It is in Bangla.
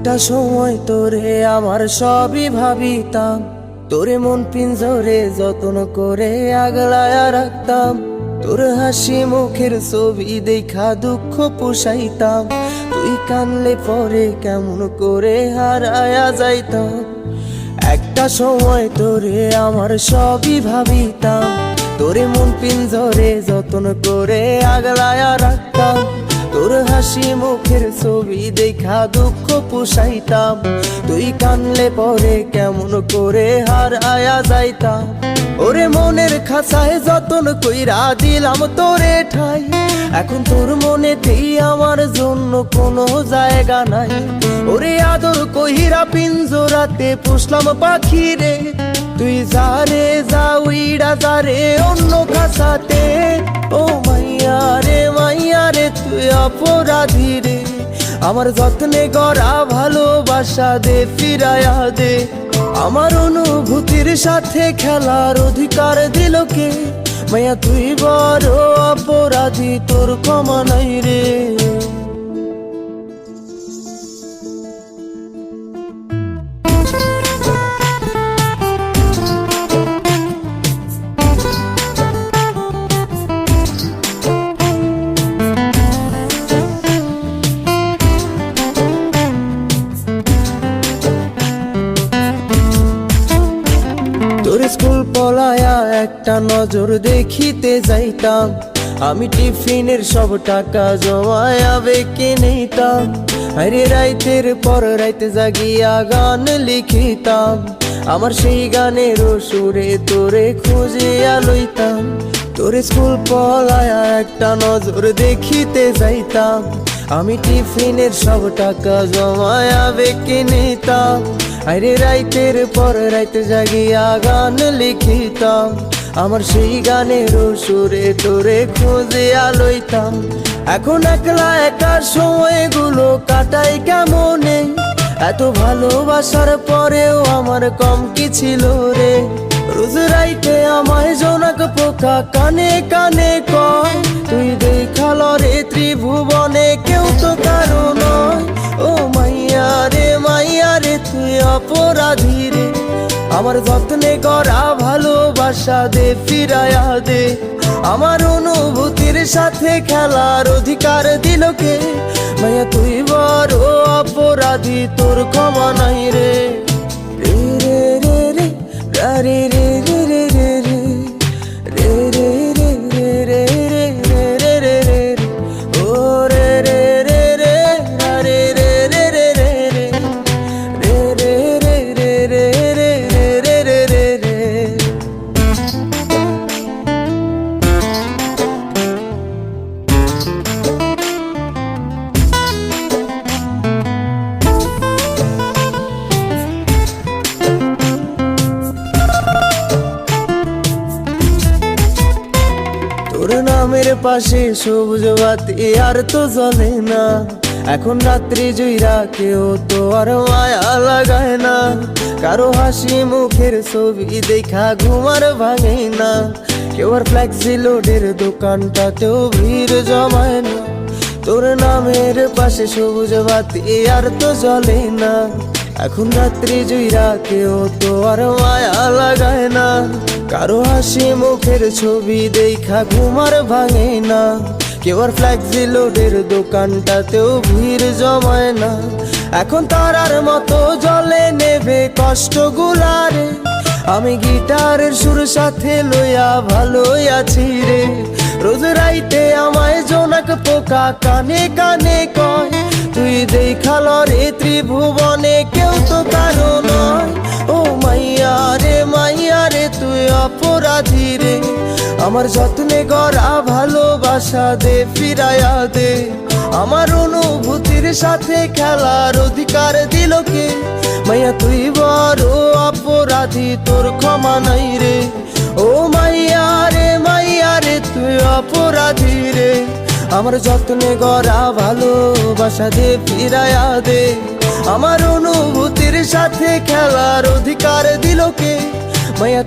একটা সময় তোরে আমার সবই ভাবিতাম, তোরে মন পিঞ্জরে যত্ন করে আগলায়া রাখতাম। তোর হাসি মুখের ছবি দেখা দুঃখ পুষাইতাম, তুই কানলে পরে কেমন করে হারায়া যাইতাম। একটা সময় তোরে আমার সবই ভাবিতাম, তোরে মন পিঞ্জরে যত্ন করে আগলায়া রাখতাম। তোর হাসি মুখের ছবি দেখা দুঃখ পুষাইতাম, তুই কানলে পরে কেমন করে হারায়া যাইতাম। ওরে মনের খাঁচায় যতন কইরা দিলাম তোরে ঠাই, এখন তোর মনেতেই আমার জন্য কোনো জায়গা নাই। ওরে আদর কইরা পিঞ্জরাতে পুষলাম পাখি রে, তুই যারে যা উইড়া যারে অন্য খাঁচাতে। ও মাইয়া রে তুই অপরাধী রে, আমার যত্নে গড়া ভালোবাসা দে ফিরায়া দে। আমার অনুভূতির সাথে খেলার অধিকার দিল কে? মাইয়া তুই বড় অপরাধী, তোর ক্ষমা নাই রে। তোর স্কুল পলায়া একটা নজর দেখিতে যাইতাম, আমি টিফিনের সব টাকা জমায়া বেঁকে নিতাম। আরে রাইতের পর রাইতে জাগিয়া গান লিখিতাম, আমার সেই গানের সুরে তোরে খুঁজিয়া লইতাম। তোর স্কুল পলায়া একটা নজর দেখিতে যাইতাম, আমি টিফিনের সব টাকা জমায়া বেঁকে নিতাম। আরে রাইতের পর রাইতে জাগিয়া গান লিখিতাম, আমার সেই গানের সুরে তোরে খুঁজিয়া লইতাম। এখন একলা একা সময়গুলো কাটাই কেমনে, এত ভালোবাসার পরেও আমার কম কি ছিল রে। রোজ রাইতে আমায় জোনাক পোকা কানে কানে কয়, তুই দেখাল রে ত্রিভুবনে কেউ তো কারো নয়। ও মাইয়া রে তুই অপরাধী রে, আমার যত্নে গড়া ভালোবাসা দে ফিরায়া দে। আমার অনুভূতির সাথে খেলার অধিকার দিল কে? মাইয়া তুই বড় অপরাধী, তোর ক্ষমা নাই রে। রে রে রে রে রে রে রে রে রে রে রে রে রে রে রে রে রে ও রে রে রে রে রে রে রে রে রে রে রে রে রে রে রে রে রে। তোর নামের পাশে সবুজ বাতি আর তো জ্বলে না, এখন রাত্রি জুইরা কেউ তো আর মায়া লাগায় না। কারো হাসি মুখের ছবি দেখা ঘুমার ভাঙে না, কেউ আর ফ্লেক্সি লোডের দোকানটাতেও ভিড় জমায় না। তোর নামের পাশে সবুজ বাতি আর তো জ্বলে না, এখন রাত্রি জুইরা কেউ তো আর মায়া লাগায় না। কারো হাসি মুখের ছবি দেখা ঘুমার ভাঙে না, কেউ আর ফ্লেক্সি লোডের দোকানটাতেও ভিড় জমায় না। এখন তারার মতো জলে নেবে কষ্ট গুলারে, আমি গিটারের সুর সাথে লইয়া ভালোই আছি রে। রোজ রাইতে আমায় জোনাক পোকা কানে কানে কয়, তুই দেখাল রে ত্রিভুবনে কেউ তো কারো নয়। ও মাইয়া রে তুই অপরাধী রে, আমার যত্নে গড়া ভালোবাসা দে ফিরায়া দে। আমার অনুভূতির সাথে খেলার অধিকার দিল কে? মাইয়া তুই বড় অপরাধী, তোর ক্ষমা নাই রে। ও মাইয়া রে তুই অপরাধী রে, আমার যত্নে গড়া ভালোবাসা দে ফিরায়া দে। আমার অনুভূতির সাথে খেলার অধিকার দিল কে? মাইয়া